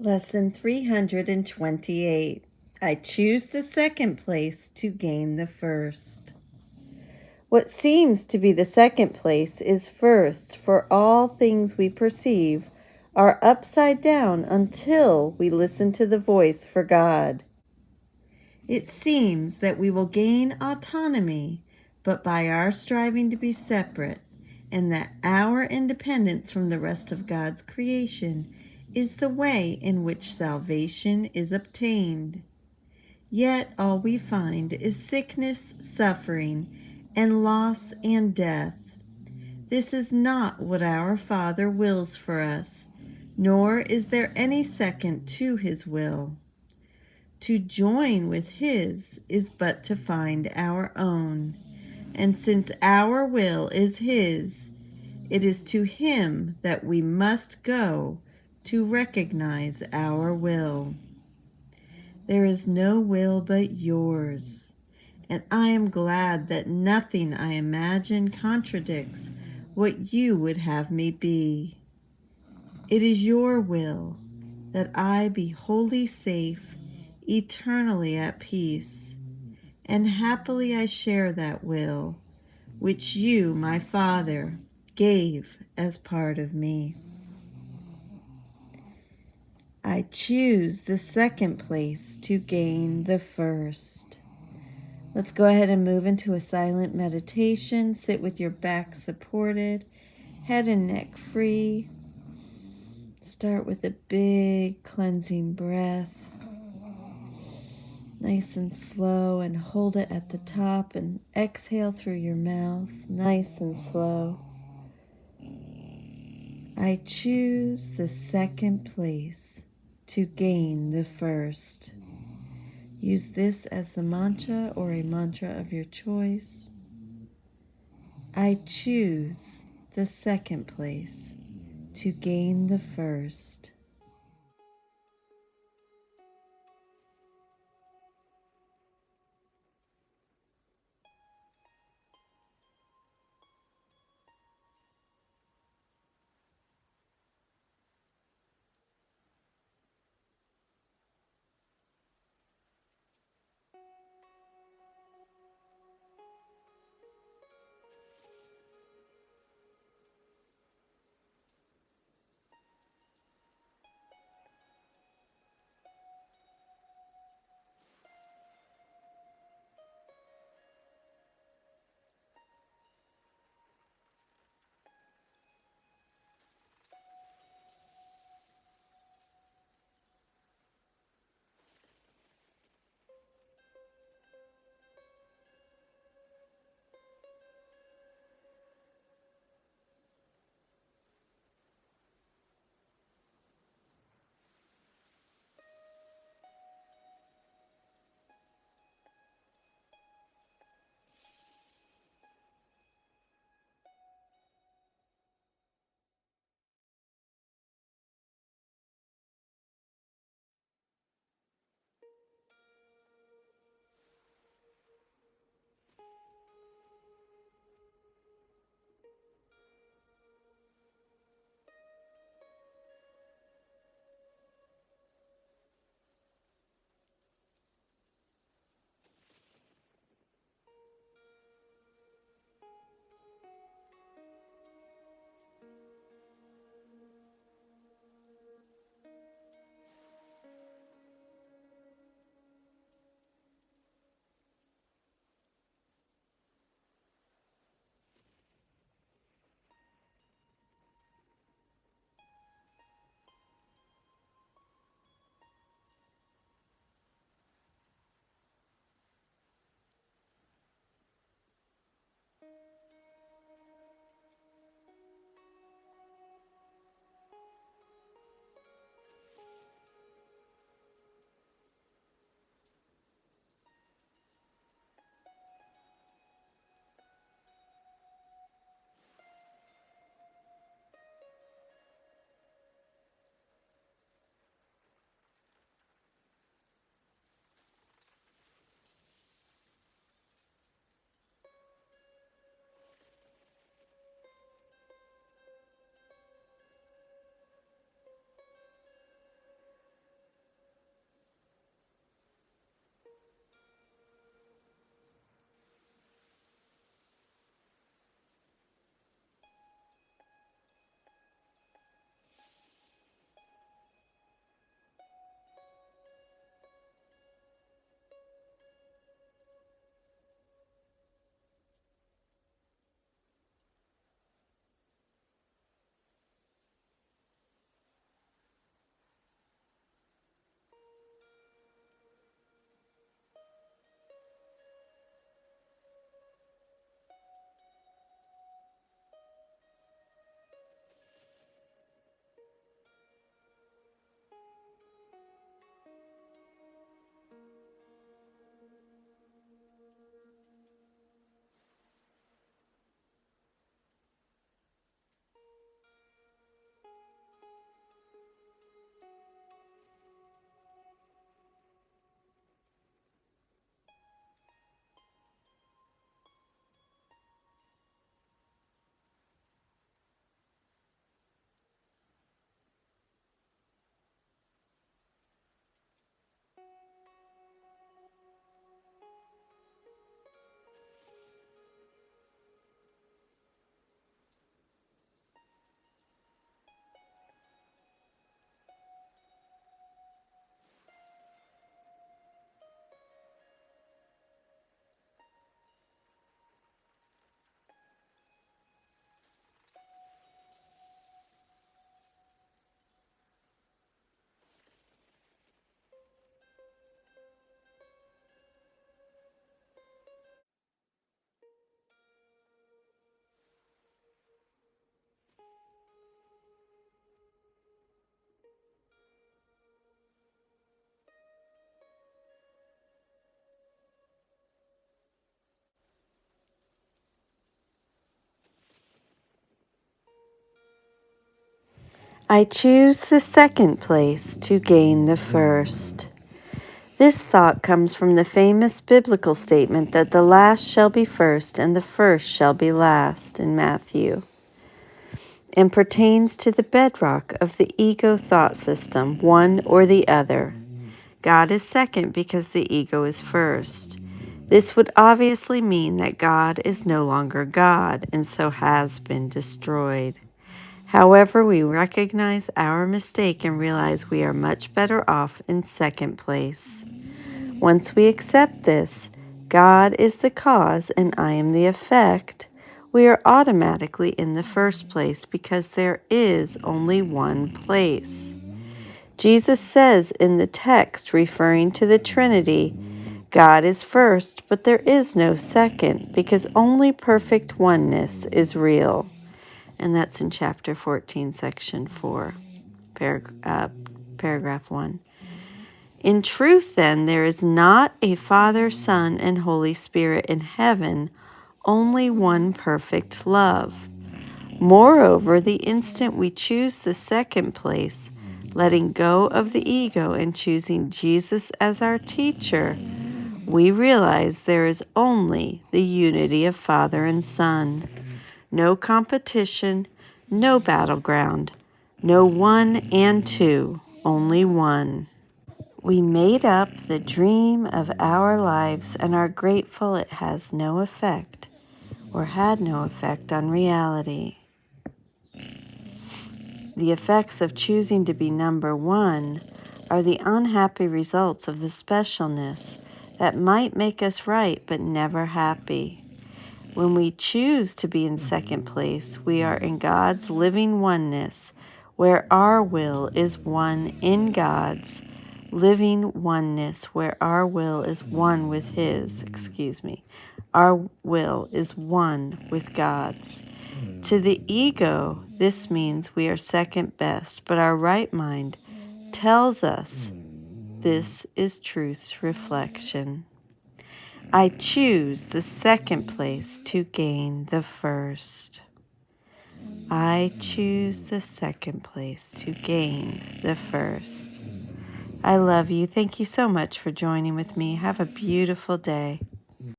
Lesson 328. I choose the second place to gain the first. What seems to be the second place is first, for all things we perceive are upside down until we listen to the voice for God. It seems that we will gain autonomy, but by our striving to be separate, and that our independence from the rest of God's creation is the way in which salvation is obtained. Yet all we find is sickness, suffering, and loss and death. This is not what our Father wills for us, nor is there any second to his will. To join with his is but to find our own, and since our will is his, it is to him that we must go to recognize our will. There is no will but yours, and I am glad that nothing I imagine contradicts what you would have me be. It is your will that I be wholly safe, eternally at peace, and happily I share that will, which you, my Father, gave as part of me. I choose the second place to gain the first. Let's go ahead and move into a silent meditation. Sit with your back supported, head and neck free. Start with a big cleansing breath, nice and slow, and hold it at the top and exhale through your mouth, nice and slow. I choose the second place to gain the first. Use this as the mantra or a mantra of your choice. I choose the second place to gain the first. I choose the second place to gain the first. This thought comes from the famous biblical statement that the last shall be first and the first shall be last in Matthew, and pertains to the bedrock of the ego thought system, one or the other. God is second because the ego is first. This would obviously mean that God is no longer God and so has been destroyed. However, we recognize our mistake and realize we are much better off in second place. Once we accept this, God is the cause and I am the effect, we are automatically in the first place because there is only one place. Jesus says in the text referring to the Trinity, God is first, but there is no second because only perfect oneness is real. And that's in chapter 14, section 4, paragraph 1. In truth, then, there is not a Father, Son, and Holy Spirit in heaven, only one perfect love. Moreover, the instant we choose the second place, letting go of the ego and choosing Jesus as our teacher, we realize there is only the unity of Father and Son. No competition, no battleground, no one and two, only one. We made up the dream of our lives and are grateful it has no effect or had no effect on reality. The effects of choosing to be number one are the unhappy results of the specialness that might make us right but never happy. When we choose to be in second place, we are in God's living oneness, where our will is one in God's living oneness, where our will is one with His. Our will is one with God's. To the ego, this means we are second best, but our right mind tells us this is truth's reflection. I choose the second place to gain the first. I choose the second place to gain the first. I love you. Thank you so much for joining with me. Have a beautiful day.